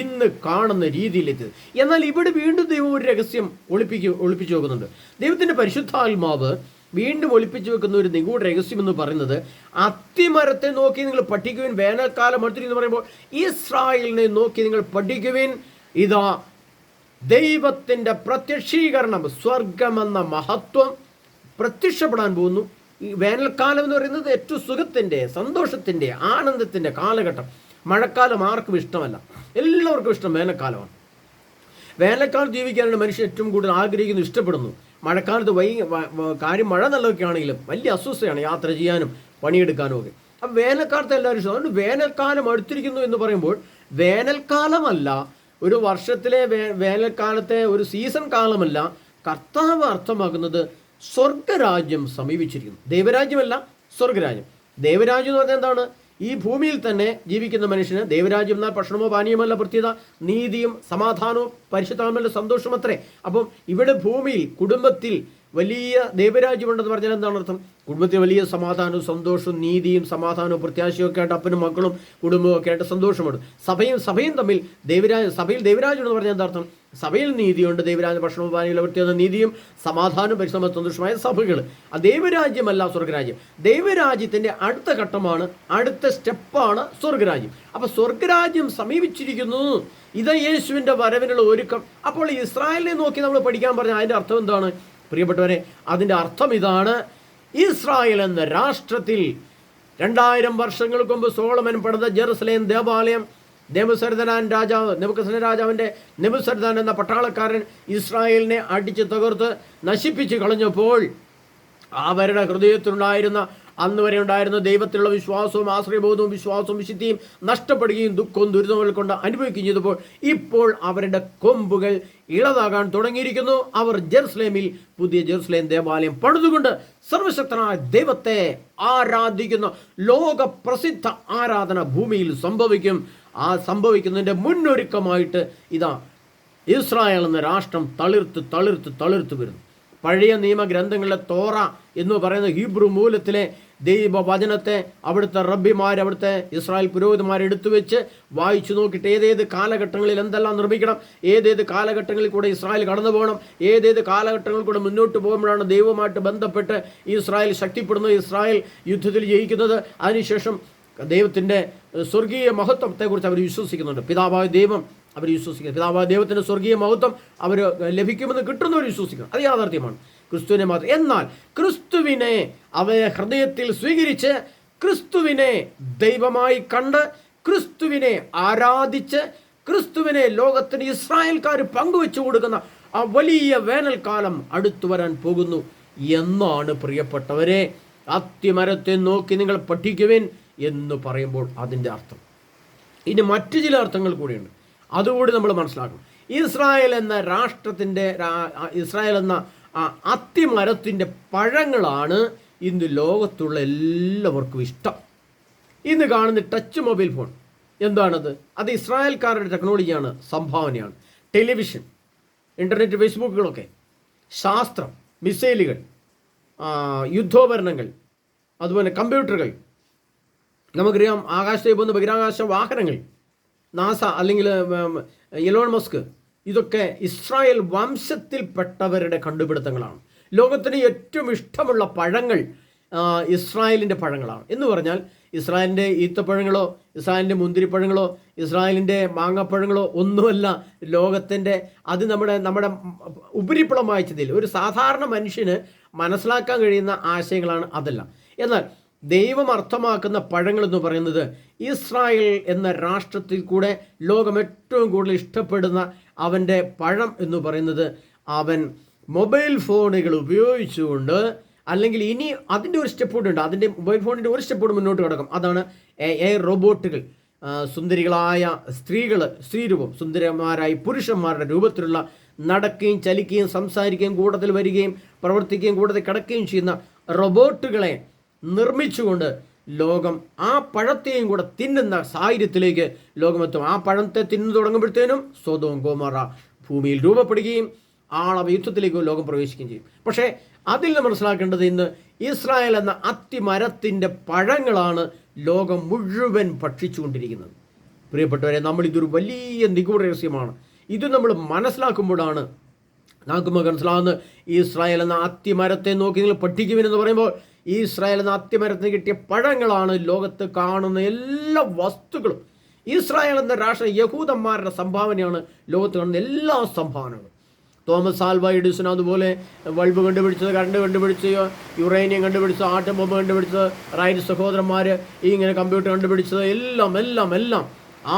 ഇന്ന് കാണുന്ന രീതിയിലെത്തിയത്. എന്നാൽ ഇവിടെ വീണ്ടും ദൈവം ഒരു രഹസ്യം ഒളിപ്പിച്ചു വെക്കുന്നുണ്ട്. ദൈവത്തിൻ്റെ പരിശുദ്ധാത്മാവ് വീണ്ടും ഒളിപ്പിച്ചു വെക്കുന്ന ഒരു നിഗൂഢ രഹസ്യം എന്ന് പറയുന്നത്, അത്തിമരത്തെ നോക്കി നിങ്ങൾ പഠിക്കുവിൻ, വേനൽക്കാലം അടുത്തിരി എന്ന് പറയുമ്പോൾ ഇസ്രായേലിനെ നോക്കി നിങ്ങൾ പഠിക്കുവിൻ, ഇതാ ദൈവത്തിൻ്റെ പ്രത്യക്ഷീകരണം, സ്വർഗമെന്ന മഹത്വം പ്രത്യക്ഷപ്പെടാൻ പോകുന്നു. ഈ വേനൽക്കാലം എന്ന് പറയുന്നത് ഏറ്റവും സുഖത്തിൻ്റെ, സന്തോഷത്തിൻ്റെ, ആനന്ദത്തിൻ്റെ കാലഘട്ടം. മഴക്കാലം ആർക്കും ഇഷ്ടമല്ല, എല്ലാവർക്കും ഇഷ്ടം വേനൽക്കാലമാണ്. വേനൽക്കാലം ജീവിക്കാനാണ് മനുഷ്യൻ ഏറ്റവും കൂടുതൽ ആഗ്രഹിക്കുന്നു, ഇഷ്ടപ്പെടുന്നു. മഴക്കാലത്ത് കാര്യം മഴ നല്ലതൊക്കെ ആണെങ്കിലും വലിയ അസ്വസ്ഥയാണ് യാത്ര ചെയ്യാനും പണിയെടുക്കാനും ഒക്കെ. അപ്പം വേനൽക്കാലത്ത് എല്ലാവരും ഇഷ്ടം. അതുകൊണ്ട് വേനൽക്കാലം അടുത്തിരിക്കുന്നു എന്ന് പറയുമ്പോൾ വേനൽക്കാലമല്ല, ഒരു വർഷത്തിലെ വേനൽക്കാലത്തെ ഒരു സീസൺ കാലമല്ല. കർത്താവ് അർത്ഥമാക്കുന്നത് സ്വർഗരാജ്യം സമീപിച്ചിരിക്കുന്നു. ദൈവരാജ്യമല്ല, സ്വർഗരാജ്യം. ദൈവരാജ്യം എന്ന് പറഞ്ഞാൽ എന്താണ്? ഈ ഭൂമിയിൽ തന്നെ ജീവിക്കുന്ന മനുഷ്യന് ദൈവരാജ്യം എന്നാൽ ഭക്ഷണമോ പാനീയമല്ല, പ്രത്യേകത നീതിയും സമാധാനവും പരിശുദ്ധാത്മാവിന്റെ സന്തോഷം അത്രേ. അപ്പം ഇവിടെ ഭൂമിയിൽ കുടുംബത്തിൽ വലിയ ദൈവരാജ്യമുണ്ടെന്ന് പറഞ്ഞാൽ എന്താണ് അർത്ഥം? കുടുംബത്തിൽ വലിയ സമാധാനവും സന്തോഷവും നീതിയും സമാധാനവും പ്രത്യാശയും ഒക്കെ ആയിട്ട് അപ്പനും മക്കളും കുടുംബവും ഒക്കെ ആയിട്ട് സന്തോഷമുണ്ട്. സഭയും തമ്മിൽ സഭയിൽ ദൈവരാജ്യം എന്ന് പറഞ്ഞാൽ എന്താ അർത്ഥം? സഭയിൽ നീതിയുണ്ട്, ദൈവരാജ്യ ഭക്ഷണവും പാനീയ പ്രത്യേകത നീതിയും സമാധാനവും പരിശ്രമ സന്തോഷമായ സഭകൾ. ആ ദൈവരാജ്യമല്ല സ്വർഗരാജ്യം. ദൈവരാജ്യത്തിൻ്റെ അടുത്ത ഘട്ടമാണ്, അടുത്ത സ്റ്റെപ്പാണ് സ്വർഗരാജ്യം. അപ്പോൾ സ്വർഗരാജ്യം സമീപിച്ചിരിക്കുന്നു, ഇത് യേശുവിൻ്റെ വരവിനുള്ള ഒരുക്കം. അപ്പോൾ ഇസ്രായേലിനെ നോക്കി നമ്മൾ പഠിക്കാൻ പറഞ്ഞാൽ അതിൻ്റെ അർത്ഥം എന്താണ് പ്രിയപ്പെട്ടവരെ? അതിൻ്റെ അർത്ഥം ഇതാണ്, ഇസ്രായേൽ എന്ന രാഷ്ട്രത്തിൽ 2000 വർഷങ്ങൾക്ക് മുമ്പ് സോളമൻ പണിത ജെറുസലേം ദേവാലയം നെബൂഖദ്നേസർ എന്ന പട്ടാളക്കാരൻ ഇസ്രായേലിനെ അടിച്ച് തകർത്ത് നശിപ്പിച്ച് കളഞ്ഞപ്പോൾ അവരുടെ ഹൃദയത്തിലുണ്ടായിരുന്ന, അന്ന് വരെ ഉണ്ടായിരുന്ന ദൈവത്തിലുള്ള വിശ്വാസവും ആശ്രയബോധവും വിശ്വാസവും വിശുദ്ധിയും നഷ്ടപ്പെടുകയും ദുഃഖവും ദുരിതങ്ങൾ കൊണ്ട് അനുഭവിക്കുകയും ചെയ്തപ്പോൾ ഇപ്പോൾ അവരുടെ കൊമ്പുകൾ ഇളതാകാൻ തുടങ്ങിയിരിക്കുന്നു. അവർ ജെറുസലേമിൽ പുതിയ ജെറുസലേം ദേവാലയം പണിതുകൊണ്ട് സർവശക്തനായ ദൈവത്തെ ആരാധിക്കുന്ന ലോക പ്രസിദ്ധ ആരാധന ഭൂമിയിൽ സംഭവിക്കും. ആ സംഭവിക്കുന്നതിൻ്റെ മുന്നൊരുക്കമായിട്ട് ഇതാ ഇസ്രായേൽ എന്ന രാഷ്ട്രം തളിർത്ത് വരുന്നു. പഴയ നിയമഗ്രന്ഥങ്ങളിലെ തോറ എന്ന് പറയുന്ന ഹീബ്രു മൂലത്തിലെ ദൈവവചനത്തെ അവിടുത്തെ റബ്ബിമാർ, അവിടുത്തെ ഇസ്രായേൽ പുരോഹിതന്മാർ എടുത്തു വെച്ച് വായിച്ചു നോക്കിയിട്ട് ഏതേത് കാലഘട്ടങ്ങളിൽ എന്തെല്ലാം നിർമ്മിക്കണം, ഏതേത് കാലഘട്ടങ്ങളിൽ കൂടെ ഇസ്രായേൽ കടന്നു പോകണം, ഏതേത് കാലഘട്ടങ്ങളിൽ കൂടെ മുന്നോട്ട് പോകുമ്പോഴാണ് ദൈവവുമായിട്ട് ബന്ധപ്പെട്ട് ഇസ്രായേൽ ശക്തിപ്പെടുന്നത്, ഇസ്രായേൽ യുദ്ധത്തിൽ ജയിക്കുന്നത്. അതിനുശേഷം ദൈവത്തിൻ്റെ സ്വർഗീയ മഹത്വത്തെക്കുറിച്ച് അവർ വിശ്വസിക്കുന്നുണ്ട്. പിതാവായ ദൈവം അവർ വിശ്വസിക്കുന്നത്, പിതാവായ ദൈവത്തിൻ്റെ സ്വർഗീയ മഹത്വം അവർ ലഭിക്കുമെന്ന് കിട്ടുന്നവർ വിശ്വസിക്കണം. അത് യാഥാർത്ഥ്യമാണ്. ക്രിസ്തുവിനെ മാത്രം. എന്നാൽ ക്രിസ്തുവിനെ അവരെ ഹൃദയത്തിൽ സ്വീകരിച്ച്, ക്രിസ്തുവിനെ ദൈവമായി കണ്ട്, ക്രിസ്തുവിനെ ആരാധിച്ച്, ക്രിസ്തുവിനെ ലോകത്തിന് ഇസ്രായേൽക്കാർ പങ്കുവെച്ചു കൊടുക്കുന്ന ആ വലിയ വേനൽക്കാലം അടുത്തു വരാൻ പോകുന്നു എന്നാണ് പ്രിയപ്പെട്ടവരെ അത്തിമരത്തെ നോക്കി നിങ്ങൾ പഠിക്കുവിൻ എന്ന് പറയുമ്പോൾ അതിൻ്റെ അർത്ഥം. ഇനി മറ്റു ചില അർത്ഥങ്ങൾ കൂടിയുണ്ട്, അതുകൂടി നമ്മൾ മനസ്സിലാക്കണം. ഇസ്രായേൽ എന്ന രാഷ്ട്രത്തിൻ്റെ, ഇസ്രായേൽ എന്ന അത്തിമരത്തിൻ്റെ പഴങ്ങളാണ് ഇന്ന് ലോകത്തുള്ള എല്ലാവർക്കും ഇഷ്ടം. ഇന്ന് കാണുന്ന ടച്ച് മൊബൈൽ ഫോൺ എന്താണത്? അത് ഇസ്രായേൽക്കാരുടെ ടെക്നോളജിയാണ്, സംഭാവനയാണ്. ടെലിവിഷൻ, ഇൻ്റർനെറ്റ്, ഫേസ്ബുക്കുകളൊക്കെ, ശാസ്ത്രം, മിസൈലുകൾ, യുദ്ധോപകരണങ്ങൾ, അതുപോലെ കമ്പ്യൂട്ടറുകൾ, നമുക്കറിയാം ആകാശത്തേക്ക് പോകുന്ന ബഹിരാകാശ വാഹനങ്ങൾ, നാസ അല്ലെങ്കിൽ എലോൺ മസ്ക്, ഇതൊക്കെ ഇസ്രായേൽ വംശത്തിൽപ്പെട്ടവരുടെ കണ്ടുപിടുത്തങ്ങളാണ്. ലോകത്തിന് ഏറ്റവും ഇഷ്ടമുള്ള പഴങ്ങൾ ഇസ്രായേലിൻ്റെ പഴങ്ങളാണ്. എന്ന് പറഞ്ഞാൽ ഇസ്രായേലിൻ്റെ ഈത്തപ്പഴങ്ങളോ ഇസ്രായേലിൻ്റെ മുന്തിരിപ്പഴങ്ങളോ ഇസ്രായേലിൻ്റെ മാങ്ങാപ്പഴങ്ങളോ ഒന്നുമല്ല ലോകത്തിൻ്റെ, അത് നമ്മുടെ ഉപരിപ്ലവമായ ചിന്തയിൽ ഒരു സാധാരണ മനുഷ്യന് മനസ്സിലാക്കാൻ കഴിയുന്ന ആശയങ്ങളാണ് അതെല്ലാം. എന്നാൽ ദൈവം അർത്ഥമാക്കുന്ന പഴങ്ങൾ എന്ന് പറയുന്നത് ഇസ്രായേൽ എന്ന രാഷ്ട്രത്തിൽ കൂടെ ലോകം ഏറ്റവും കൂടുതൽ ഇഷ്ടപ്പെടുന്ന അവൻ്റെ പഴം എന്ന് പറയുന്നത് അവൻ മൊബൈൽ ഫോണുകൾ ഉപയോഗിച്ചുകൊണ്ട്, അല്ലെങ്കിൽ ഇനി അതിൻ്റെ ഒരു സ്റ്റെപ്പ് കൂടെ ഉണ്ട്, അതിൻ്റെ മൊബൈൽ ഫോണിൻ്റെ ഒരു സ്റ്റെപ്പ് കൂടെ മുന്നോട്ട് കിടക്കും. അതാണ് റോബോട്ടുകൾ. സുന്ദരികളായ സ്ത്രീകൾ, സ്ത്രീരൂപം, സുന്ദരന്മാരായി പുരുഷന്മാരുടെ രൂപത്തിലുള്ള നടക്കുകയും ചലിക്കുകയും സംസാരിക്കുകയും കൂട്ടത്തിൽ വരികയും പ്രവർത്തിക്കുകയും കൂട്ടത്തിൽ കിടക്കുകയും ചെയ്യുന്ന റോബോട്ടുകളെ നിർമ്മിച്ചുകൊണ്ട് ലോകം ആ പഴത്തെയും കൂടെ തിന്നുന്ന സാഹചര്യത്തിലേക്ക് ലോകമെത്തും. ആ പഴത്തെ തിന്നു തുടങ്ങുമ്പോഴത്തേനും സൊദോം ഗൊമോറ ഭൂമിയിൽ രൂപപ്പെടുകയും ആളവ യുദ്ധത്തിലേക്ക് ലോകം പ്രവേശിക്കുകയും ചെയ്യും. പക്ഷേ അതിൽ നിന്ന് മനസ്സിലാക്കേണ്ടത് ഇന്ന് ഇസ്രായേൽ എന്ന അത്തിമരത്തിൻ്റെ പഴങ്ങളാണ് ലോകം മുഴുവൻ ഭക്ഷിച്ചുകൊണ്ടിരിക്കുന്നത്. പ്രിയപ്പെട്ടവരെ, ഇതൊരു വലിയ നിഗൂഢ രഹസ്യമാണ്. ഇത് നമ്മൾ മനസ്സിലാക്കുമ്പോഴാണ് നമുക്ക് മനസ്സിലാകുന്നത്. ഇസ്രായേൽ എന്ന അത്തിമരത്തെ നോക്കി നിങ്ങൾ പഠിക്കുമെന്ന് പറയുമ്പോൾ ഇസ്രായേൽ എന്ന അത്തിമരത്തിന് കിട്ടിയ പഴങ്ങളാണ് ലോകത്ത് കാണുന്ന എല്ലാ വസ്തുക്കളും. ഇസ്രായേൽ എന്ന രാഷ്ട്ര യഹൂദന്മാരുടെ സംഭാവനയാണ് ലോകത്ത് കാണുന്ന എല്ലാ സംഭാവനകളും. തോമസ് ആൽവ എഡിസൺ അതുപോലെ ബൾബ് കണ്ടുപിടിച്ചത്, കറണ്ട് കണ്ടുപിടിച്ചത്, യുറേനിയം കണ്ടുപിടിച്ചത്, ആറ്റം ബോംബ് കണ്ടുപിടിച്ചത്, റൈറ്റ് സഹോദരന്മാർ ഇങ്ങനെ കമ്പ്യൂട്ടർ കണ്ടുപിടിച്ചത്, എല്ലാം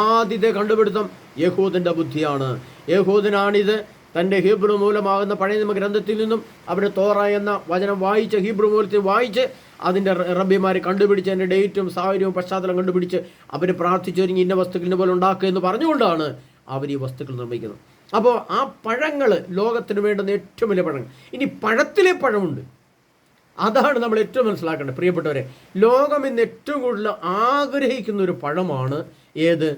ആദ്യത്തെ കണ്ടുപിടുത്തം യഹൂദൻ്റെ ബുദ്ധിയാണ്. യഹൂദനാണിത് തൻ്റെ ഹീബ്രു മൂലമാകുന്ന പഴയ നിയമ ഗ്രന്ഥത്തിൽ നിന്നും അവിടെ തോറ എന്ന വചനം വായിച്ച് ഹീബ്രു മൂലത്തിൽ വായിച്ച് അതിൻ്റെ റബ്ബിമാർ കണ്ടുപിടിച്ച് അതിൻ്റെ ഡേറ്റും സാഹചര്യവും പശ്ചാത്തലം കണ്ടുപിടിച്ച് അവർ പ്രാർത്ഥിച്ചൊരുങ്ങി ഇന്ന വസ്തുക്കളിനെ പോലെ ഉണ്ടാക്കുക എന്ന് പറഞ്ഞുകൊണ്ടാണ് അവർ ഈ വസ്തുക്കൾ നിർമ്മിക്കുന്നത്. അപ്പോൾ ആ പഴങ്ങൾ ലോകത്തിന് വേണ്ടുന്ന ഏറ്റവും വലിയ പഴങ്ങൾ. ഇനി പഴത്തിലെ പഴമുണ്ട്, അതാണ് നമ്മൾ ഏറ്റവും മനസ്സിലാക്കേണ്ടത്. പ്രിയപ്പെട്ടവരെ, ലോകം ഇന്ന് ഏറ്റവും കൂടുതൽ ആഗ്രഹിക്കുന്ന ഒരു പഴമാണ് ഏത്?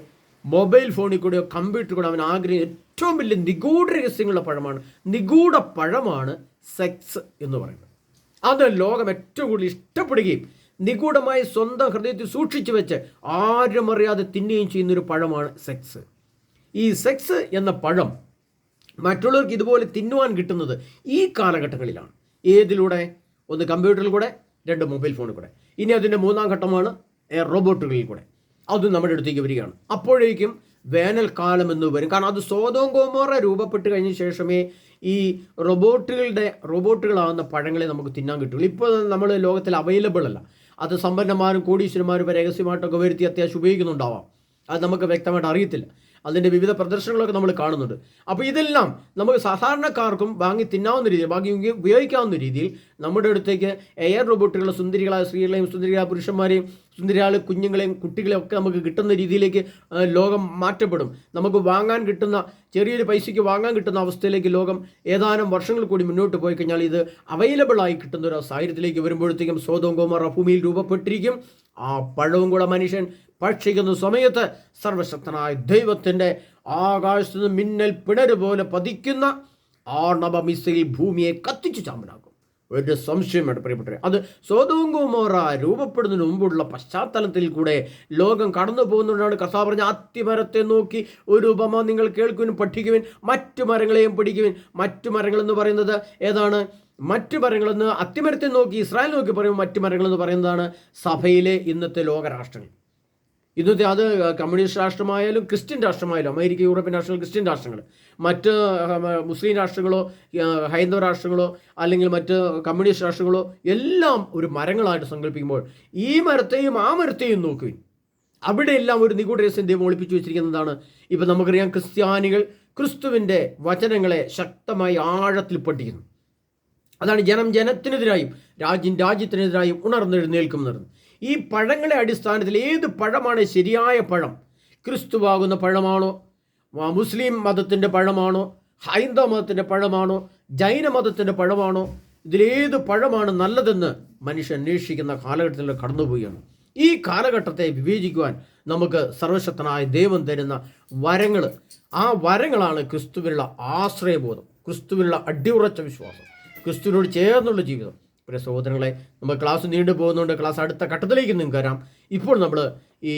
മൊബൈൽ ഫോണിൽ കൂടെയോ കമ്പ്യൂട്ടറിൽ കൂടെ അവൻ ആഗ്രഹിക്കുന്ന ഏറ്റവും വലിയ നിഗൂഢ രഹസ്യങ്ങളുള്ള പഴമാണ്, നിഗൂഢ പഴമാണ് സെക്സ് എന്ന് പറയുന്നത്. അത് ലോകം ഏറ്റവും കൂടുതൽ ഇഷ്ടപ്പെടുകയും നിഗൂഢമായി സ്വന്തം ഹൃദയത്തിൽ സൂക്ഷിച്ചു വെച്ച് ആരും അറിയാതെ തിന്നുകയും ചെയ്യുന്നൊരു പഴമാണ് സെക്സ്. ഈ സെക്സ് എന്ന പഴം മറ്റുള്ളവർക്ക് ഇതുപോലെ തിന്നുവാൻ കിട്ടുന്നത് ഈ കാലഘട്ടങ്ങളിലാണ്. ഏതിലൂടെ? ഒന്ന് കമ്പ്യൂട്ടറിൽ കൂടെ, രണ്ട് മൊബൈൽ ഫോണിൽ കൂടെ. ഇനി അതിൻ്റെ മൂന്നാം ഘട്ടമാണ് റോബോട്ടുകളിൽ കൂടെ. അതും നമ്മുടെ അടുത്തേക്ക് വരികയാണ്. അപ്പോഴേക്കും വേനൽക്കാലം എന്ന് വരും. കാരണം അത് സോദോം ഗൊമോറ രൂപപ്പെട്ട് കഴിഞ്ഞ ശേഷമേ ഈ റോബോട്ടുകളാകുന്ന പഴങ്ങളെ നമുക്ക് തിന്നാൻ കിട്ടുള്ളൂ. ഇപ്പോൾ നമ്മൾ ലോകത്തിൽ അവൈലബിൾ അല്ല. അത് സമ്പന്നന്മാരും കോടീശ്വരന്മാരും രഹസ്യമായിട്ടൊക്കെ വരുത്തി അത്യാവശ്യം ഉപയോഗിക്കുന്നുണ്ടാവാം. അത് നമുക്ക് വ്യക്തമായിട്ട് അറിയത്തില്ല. അതിൻ്റെ വിവിധ പ്രദർശനങ്ങളൊക്കെ നമ്മൾ കാണുന്നുണ്ട്. അപ്പോൾ ഇതെല്ലാം നമുക്ക് സാധാരണക്കാർക്കും വാങ്ങി തിന്നാവുന്ന രീതിയിൽ, വാങ്ങി ഉപയോഗിക്കാവുന്ന രീതിയിൽ നമ്മുടെ അടുത്തേക്ക് എയർ റോബോട്ടുകളെ സുന്ദരികളായ സ്ത്രീകളെയും സുന്ദരികളായ പുരുഷന്മാരെയും സുന്ദരിയായ കുഞ്ഞുങ്ങളെയും കുട്ടികളെയും ഒക്കെ നമുക്ക് കിട്ടുന്ന രീതിയിലേക്ക് ലോകം മാറ്റപ്പെടും. നമുക്ക് വാങ്ങാൻ കിട്ടുന്ന ചെറിയൊരു പൈസയ്ക്ക് വാങ്ങാൻ കിട്ടുന്ന അവസ്ഥയിലേക്ക് ലോകം ഏതാനും വർഷങ്ങൾ കൂടി മുന്നോട്ട് പോയി കഴിഞ്ഞാൽ ഇത് അവൈലബിൾ ആയി കിട്ടുന്ന ഒരു സാഹചര്യത്തിലേക്ക് വരുമ്പോഴത്തേക്കും സോദോം ഗൊമോറ ഭൂമിയിൽ രൂപപ്പെട്ടിരിക്കും. ആ പഴവും കൂടെ മനുഷ്യൻ ഭക്ഷിക്കുന്ന സമയത്ത് സർവശക്തനായ ദൈവത്തിൻ്റെ ആകാശത്ത് നിന്ന് മിന്നൽ പിണര് പോലെ പതിക്കുന്ന ആണവ മിസൈൽ ഭൂമിയെ കത്തിച്ചു ചാമ്പലാക്കും. ഒരു സംശയം വേണ്ട പ്രിയപ്പെട്ടവരെ. അത് സോദോം ഗൊമോറ രൂപപ്പെടുന്നതിന് മുമ്പുള്ള പശ്ചാത്തലത്തിൽ കൂടെ ലോകം കടന്നു പോകുന്നതുകൊണ്ടാണ് കർത്താവ് പറഞ്ഞ അത്തിമരത്തെ നോക്കി ഒരു ഉപമ നിങ്ങൾ കേൾക്കുവിനും പഠിക്കുവിൻ, മറ്റു മരങ്ങളെയും പഠിക്കുവിൻ. മറ്റു മരങ്ങൾ എന്ന് പറയുന്നത് ഏതാണ്? മറ്റു മരങ്ങളെന്ന് അത്തിമരത്തെ നോക്കി ഇസ്രായേൽ നോക്കി പറയുമ്പോൾ മറ്റു മരങ്ങളെന്ന് പറയുന്നതാണ് സഭയിലെ ഇന്നത്തെ ലോകരാഷ്ട്രങ്ങൾ. ഇന്നത്തെ അത് കമ്മ്യൂണിസ്റ്റ് രാഷ്ട്രമായാലും ക്രിസ്ത്യൻ രാഷ്ട്രമായാലും, അമേരിക്ക, യൂറോപ്യൻ രാഷ്ട്രങ്ങൾ, ക്രിസ്ത്യൻ രാഷ്ട്രങ്ങൾ, മറ്റ് മുസ്ലിം രാഷ്ട്രങ്ങളോ ഹൈന്ദവ രാഷ്ട്രങ്ങളോ അല്ലെങ്കിൽ മറ്റ് കമ്മ്യൂണിസ്റ്റ് രാഷ്ട്രങ്ങളോ എല്ലാം ഒരു മരങ്ങളായിട്ട് സങ്കല്പിക്കുമ്പോൾ ഈ മരത്തെയും ആ മരത്തെയും നോക്കുവിൻ. അവിടെയെല്ലാം ഒരു നിഗൂഢ രഹസ്യം ദൈവം ഒളിപ്പിച്ചു വെച്ചിരിക്കുന്നതാണ്. ഇപ്പം നമുക്കറിയാം, ക്രിസ്ത്യാനികൾ ക്രിസ്തുവിൻ്റെ വചനങ്ങളെ ശക്തമായി ആഴത്തിൽ പഠിക്കുന്നു. അതാണ് ജനം ജനത്തിനെതിരായും രാജ്യം രാജ്യത്തിനെതിരായും ഉണർന്നെഴുന്നേൽക്കുന്നത്. ഈ പഴങ്ങളെ അടിസ്ഥാനത്തിൽ ഏത് പഴമാണ് ശരിയായ പഴം? ക്രിസ്തുവാകുന്ന പഴമാണോ? മുസ്ലിം മതത്തിൻ്റെ പഴമാണോ? ഹൈന്ദവ മതത്തിൻ്റെ പഴമാണോ? ജൈന മതത്തിൻ്റെ പഴമാണോ? ഇതിലേത് പഴമാണ് നല്ലതെന്ന് മനുഷ്യൻ അന്വേഷിക്കുന്ന കാലഘട്ടത്തിൽ കടന്നുപോവുകയാണ്. ഈ കാലഘട്ടത്തെ വിവേചിക്കുവാൻ നമുക്ക് സർവശക്തനായ ദൈവം തരുന്ന വരങ്ങൾ, ആ വരങ്ങളാണ് ക്രിസ്തുവിനുള്ള ആശ്രയബോധം, ക്രിസ്തുവിനുള്ള അടിയുറച്ച വിശ്വാസം, ക്രിസ്തുവിനോട് ചേർന്നുള്ള ജീവിതം. പ്രിയ സഹോദരങ്ങളെ, നമ്മൾ ക്ലാസ് നീണ്ടു പോകുന്നുണ്ട്. ക്ലാസ് അടുത്ത ഘട്ടത്തിലേക്ക് നിങ്ങൾക്ക് വരാം. ഇപ്പോൾ നമ്മൾ ഈ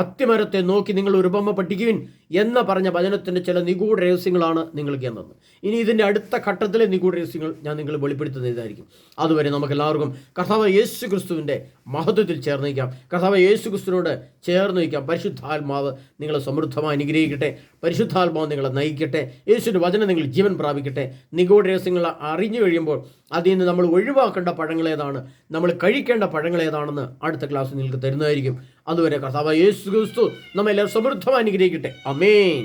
അത്തിമരത്തെ നോക്കി നിങ്ങൾ ഒരു ഉപമ പഠിക്കുവിൻ എന്ന് പറഞ്ഞ വചനത്തിൻ്റെ ചില നിഗൂഢ രഹസ്യങ്ങളാണ് നിങ്ങൾക്ക് എന്നത്. ഇനി ഇതിൻ്റെ അടുത്ത ഘട്ടത്തിലെ നിഗൂഢ രഹസ്യങ്ങൾ ഞാൻ നിങ്ങൾ വെളിപ്പെടുത്തുന്നതായിരിക്കും. അതുവരെ നമുക്ക് എല്ലാവർക്കും കർത്താവ് യേശു ക്രിസ്തുവിൻ്റെ മഹത്വത്തിൽ ചേർന്ന് നിൽക്കാം. കർത്താവ് യേശു ക്രിസ്തുവിനോട് ചേർന്ന് നിൽക്കാം. പരിശുദ്ധാത്മാവ് നിങ്ങളെ സമൃദ്ധമായി അനുഗ്രഹിക്കട്ടെ. പരിശുദ്ധാത്മാവ് നിങ്ങളെ നയിക്കട്ടെ. യേശുവിൻ്റെ വചനം നിങ്ങൾ ജീവൻ പ്രാപിക്കട്ടെ. നിഗൂഢ രഹസ്യങ്ങൾ അറിഞ്ഞു കഴിയുമ്പോൾ അതിൽ നിന്ന് നമ്മൾ ഒഴിവാക്കേണ്ട പഴങ്ങളേതാണ്, നമ്മൾ കഴിക്കേണ്ട പഴങ്ങളേതാണെന്ന് അടുത്ത ക്ലാസ് നിങ്ങൾക്ക് തരുന്നതായിരിക്കും. അതുവരെ കർത്താവ് യേശു ക്രിസ്തു നമ്മെല്ലാം സമൃദ്ധമായി അനുഗ്രഹിക്കട്ടെ. ആമേൻ.